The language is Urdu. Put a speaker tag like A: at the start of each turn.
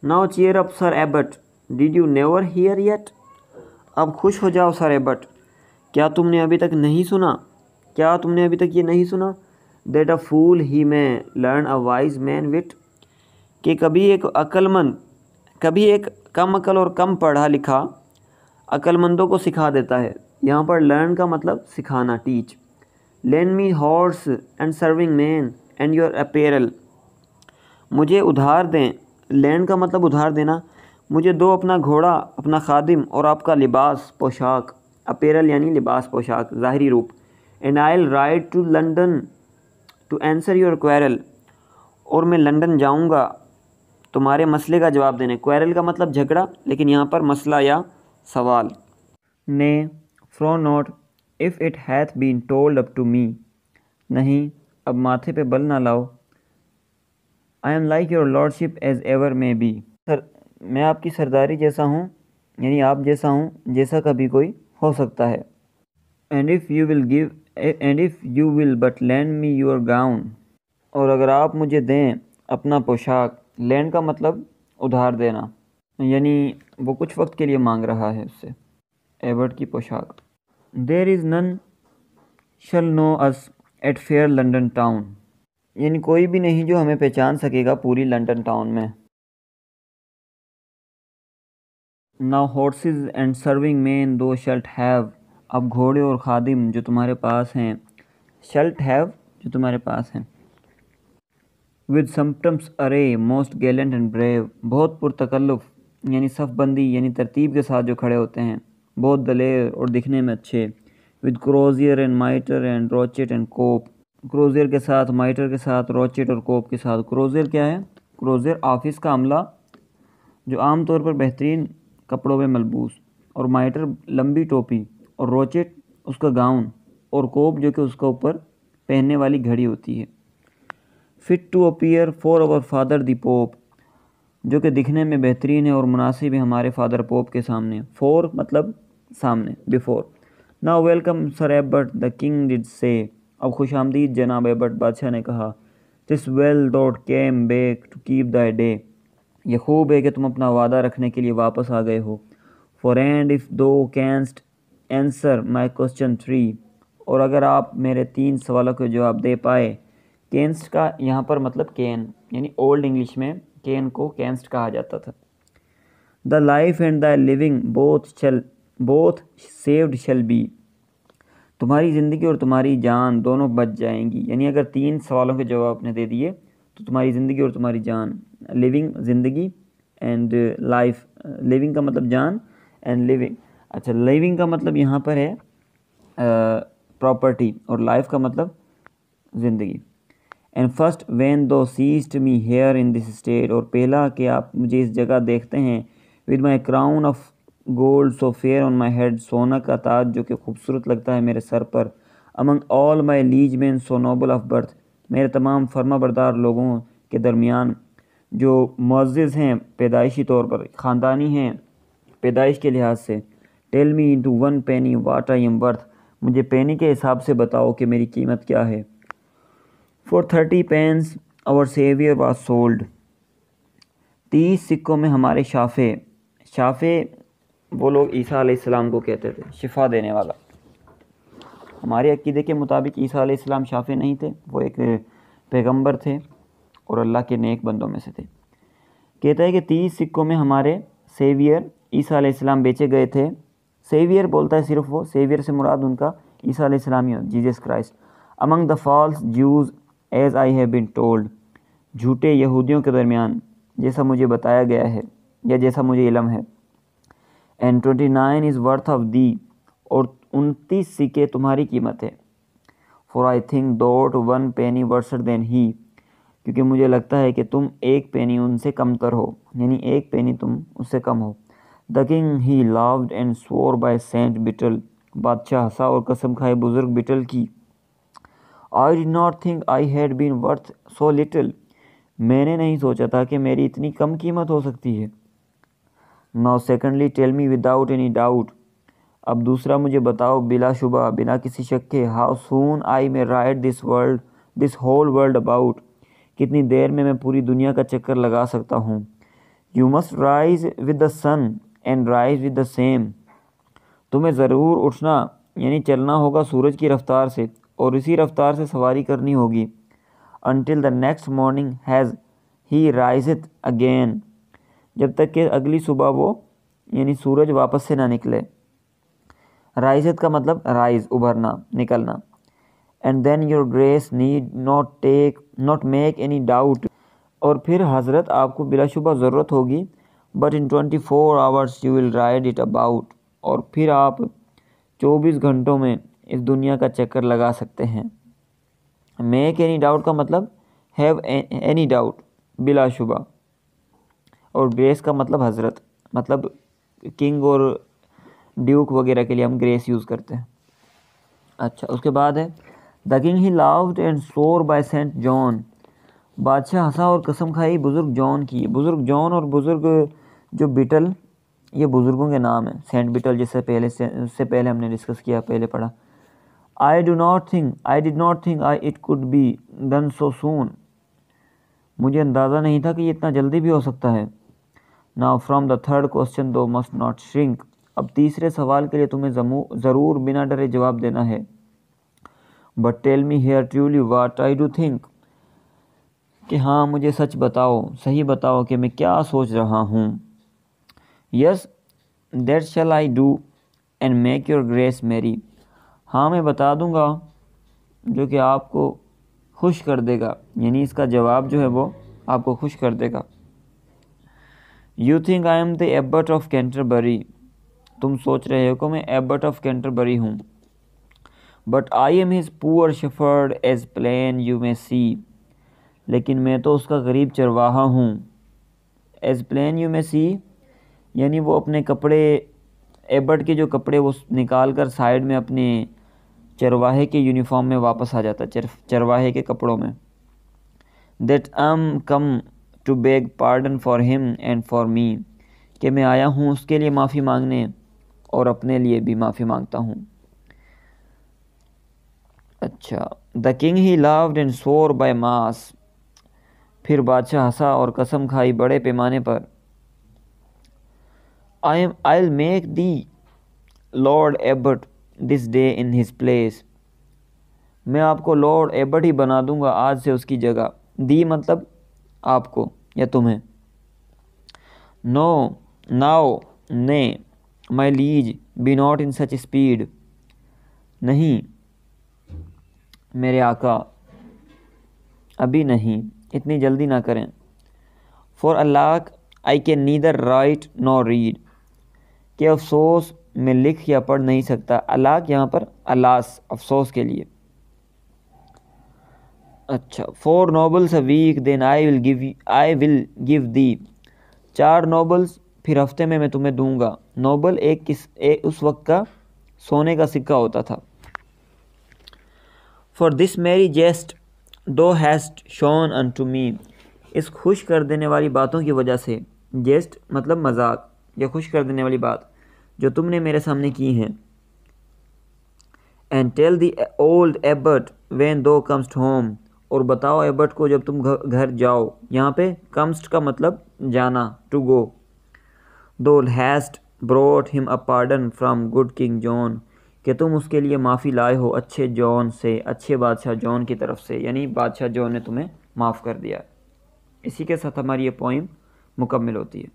A: Now cheer up, Sir Abbot. Did you never hear yet? اب خوش ہو جاؤ سر ایبٹ، کیا تم نے ابھی تک نہیں سنا؟ کیا تم نے ابھی تک یہ نہیں سنا؟ That a fool he may learn a wise man wit. کہ کبھی ایک کم عقل اور کم پڑھا لکھا عقل مندوں کو سکھا دیتا ہے۔ یہاں پر learn کا مطلب سکھانا، teach. Lend me horse and serving man and your apparel. مجھے ادھار دیں، لینڈ کا مطلب ادھار دینا، مجھے دو اپنا گھوڑا، اپنا خادم اور آپ کا لباس پوشاک، اپیرل یعنی لباس پوشاک ظاہری روپ، and I'll ride to London to answer your quarrel, اور میں لنڈن جاؤں گا تمہارے مسئلے کا جواب دینے۔ کوئرل کا مطلب جھگڑا، لیکن یہاں پر مسئلہ یا سوال۔ نے فرو نوٹ اف اٹ ہیتھ been told up to me, نہیں اب ماتھے پہ بل نہ لاؤ۔ I am like your lordship as ever may be, sir میں آپ کی سرداری جیسا ہوں، یعنی آپ جیسا ہوں جیسا کبھی کوئی ہو سکتا ہے۔ And if you will but lend me your gown, اور اگر آپ مجھے دیں اپنا پوشاک، لینڈ کا مطلب ادھار دینا، یعنی وہ کچھ وقت کے لیے مانگ رہا ہے اس سے ایبٹ کی پوشاک۔ دیر از نن شل نو اس ایٹ فیئر لنڈن ٹاؤن، یعنی کوئی بھی نہیں جو ہمیں پہچان سکے گا پوری لنڈن ٹاؤن میں۔ Now horses and serving men thou shalt have، اب گھوڑے اور خادم جو تمہارے پاس ہیں، shalt have جو تمہارے پاس ہیں۔ With sumptuous array most gallant and brave، بہت پرتکلف یعنی صف بندی یعنی ترتیب کے ساتھ جو کھڑے ہوتے ہیں، بہت دلیر اور دکھنے میں اچھے۔ With crozier and mitre and rochet and cope، کروزیر کے ساتھ، مائٹر کے ساتھ، روچٹ اور کوپ کے ساتھ۔ کروزیر کیا ہے؟ کروزیر آفس کا عملہ جو عام طور پر بہترین کپڑوں میں ملبوس، اور مائٹر لمبی ٹوپی، اور روچٹ اس کا گاؤن، اور کوپ جو کہ اس کا اوپر پہننے والی گھڑی ہوتی ہے۔ فٹ ٹو اپیئر فور اور فادر دی پوپ، جو کہ دکھنے میں بہترین ہے اور مناسب ہے ہمارے فادر پوپ کے سامنے۔ فور مطلب سامنے، before. Now welcome sir abbot the king did say, اب خوش آمدید جناب ایبٹ، بادشاہ نے کہا۔ دس ویل دوٹ come back to keep the day, یہ خوب ہے کہ تم اپنا وعدہ رکھنے کے لیے واپس آ گئے ہو۔ For and if thou canst answer my question 3، اور اگر آپ میرے 3 سوالوں کے جواب دے پائے۔ کینسٹ کا یہاں پر مطلب کین، یعنی اولڈ انگلش میں کین کو کینسٹ کہا جاتا تھا۔ The life and the living both saved shall be, تمہاری زندگی اور تمہاری جان دونوں بچ جائیں گی، یعنی اگر 3 سوالوں کے جواب آپ نے دے دیے تو تمہاری زندگی اور تمہاری جان، لیونگ زندگی، اینڈ لائف، لیونگ کا مطلب جان، اینڈ لیونگ، اچھا لیونگ کا مطلب یہاں پر ہے پراپرٹی، اور لائف کا مطلب زندگی۔ And first when thou seest me here in this state, اور پہلا کہ آپ مجھے اس جگہ دیکھتے ہیں، with my crown of gold so fair on my head, سونا کا تاج جو کہ خوبصورت لگتا ہے میرے سر پر، among all my liege men so noble of birth, میرے تمام فرما بردار لوگوں کے درمیان جو معزز ہیں پیدائشی طور پر، خاندانی ہیں پیدائش کے لحاظ سے۔ Tell me into 1 penny what I am worth, مجھے پینی کے حساب سے بتاؤ کہ میری قیمت کیا ہے۔ For 30 pence our Savior was sold، 30 سکوں میں ہمارے شافے، شافے وہ لوگ عیسیٰ علیہ السلام کو کہتے تھے، شفا دینے والا۔ ہمارے عقیدے کے مطابق عیسیٰ علیہ السلام شافے نہیں تھے، وہ ایک پیغمبر تھے اور اللہ کے نیک بندوں میں سے تھے۔ کہتا ہے کہ 30 سکوں میں ہمارے سیویئر عیسیٰ علیہ السلام بیچے گئے تھے۔ سیویئر بولتا ہے صرف وہ، سیویئر سے مراد ان کا عیسیٰ علیہ السلام ہی، Jesus Christ. Among the false Jews as I have been told, جھوٹے یہودیوں کے درمیان جیسا مجھے بتایا گیا ہے یا جیسا مجھے علم ہے۔ And 29 is worth of thee, اور 29 سکے تمہاری قیمت ہے۔ فور آئی تھنک دوٹ 1 penny ورسر دین ہی، کیونکہ مجھے لگتا ہے کہ تم 1 penny ان سے کم تر ہو، یعنی 1 penny تم اس سے کم ہو۔ The king he laughed and swore by Saint Bittel, بادشاہ ہنسا اور قسم کھائے بزرگ بٹل کی۔ I did not think I had been worth so little, میں نے نہیں سوچا تھا کہ میری اتنی کم قیمت ہو سکتی ہے۔ Now secondly tell me without any doubt, اب دوسرا مجھے بتاؤ بلا شبہ، بنا کسی شک کے، ہاؤ سون آئی میں ride this whole world about, کتنی دیر میں پوری دنیا کا چکر لگا سکتا ہوں۔ You must rise with the sun and rise with the same. تمہیں ضرور اٹھنا یعنی چلنا ہوگا سورج کی رفتار سے اور اسی رفتار سے سواری کرنی ہوگی. Until the next morning has he riseth again. جب تک کہ اگلی صبح وہ یعنی سورج واپس سے نہ نکلے. رائزت کا مطلب رائز ابھرنا نکلنا. And then your grace need not make any doubt. اور پھر حضرت آپ کو بلا شبہ ضرورت ہوگی. But in 24 hours you will ride it about. اور پھر آپ 24 گھنٹوں میں اس دنیا کا چکر لگا سکتے ہیں. میک اینی ڈاؤٹ کا مطلب ہیو اینی ڈاؤٹ بلا شبہ. اور گریس کا مطلب حضرت مطلب کنگ اور ڈیوک وغیرہ کے لیے ہم گریس یوز کرتے ہیں. اچھا اس کے بعد ہے دا کنگ ہی لاؤڈ اینڈ سور بائی سینٹ جان. بادشاہ ہنسا اور قسم کھائی بزرگ جان کی. بزرگ جان اور بزرگ جو بٹل یہ بزرگوں کے نام ہیں. سینٹ بٹل جس سے پہلے ہم نے ڈسکس کیا پہلے پڑھا. I did not think it could be done so soon. مجھے اندازہ نہیں تھا کہ یہ اتنا جلدی بھی ہو سکتا ہے. Now from the third question thou must not shrink. اب تیسرے سوال کے لیے تمہیں ضرور بنا ڈرے جواب دینا ہے. But tell me here truly what I do think. کہ ہاں مجھے سچ بتاؤ صحیح بتاؤ کہ میں کیا سوچ رہا ہوں. Yes that shall I do and make your grace merry. ہاں میں بتا دوں گا جو کہ آپ کو خوش کر دے گا یعنی اس کا جواب جو ہے وہ آپ کو خوش کر دے گا. You think I am the abbot of Canterbury. تم سوچ رہے ہو کہ میں ایبٹ آف کینٹربری ہوں. But I am his poor shepherd as plain you may see. لیکن میں تو اس کا غریب چرواہا ہوں. As plain you may see یعنی وہ اپنے کپڑے ایبٹ کے جو کپڑے وہ نکال کر سائیڈ میں اپنے چرواہے کے یونیفارم میں واپس آ جاتا چرواہے کے کپڑوں میں. That am come to beg pardon for him and for me. کہ میں آیا ہوں اس کے لیے معافی مانگنے اور اپنے لیے بھی معافی مانگتا ہوں. اچھا دا کنگ ہی لاؤڈ اینڈ سور بائی ماس. پھر بادشاہ ہنسا اور قسم کھائی بڑے پیمانے پر. I'll make thee Lord Abbot this day in his place. میں آپ کو لارڈ ایبٹ ہی بنا دوں گا آج سے اس کی جگہ. دی مطلب آپ کو یا تمہیں. No, now, nay, my liege, be not in such speed. نہیں میرے آقا ابھی نہیں اتنی جلدی نہ کریں. For alack I can neither write nor read. کہ افسوس میں لکھ یا پڑھ نہیں سکتا. الاک یہاں پر الاس افسوس کے لیے. اچھا 4 nobles a week then I will give thee. 4 nobles پھر ہفتے میں تمہیں دوں گا. نوبل اس وقت کا سونے کا سکہ ہوتا تھا. For this merry jest thou hast shown unto me. اس خوش کر دینے والی باتوں کی وجہ سے. جیسٹ مطلب مذاق یا خوش کر دینے والی بات جو تم نے میرے سامنے کی ہیں. And tell the old abbot when thou comest home. اور بتاؤ ایبٹ کو جب تم گھر جاؤ. یہاں پہ comest کا مطلب جانا to go. Thou hast brought him a pardon from good King John. کہ تم اس کے لیے معافی لائے ہو اچھے جان سے اچھے بادشاہ جان کی طرف سے یعنی بادشاہ جان نے تمہیں معاف کر دیا. اسی کے ساتھ ہماری یہ پوئم مکمل ہوتی ہے.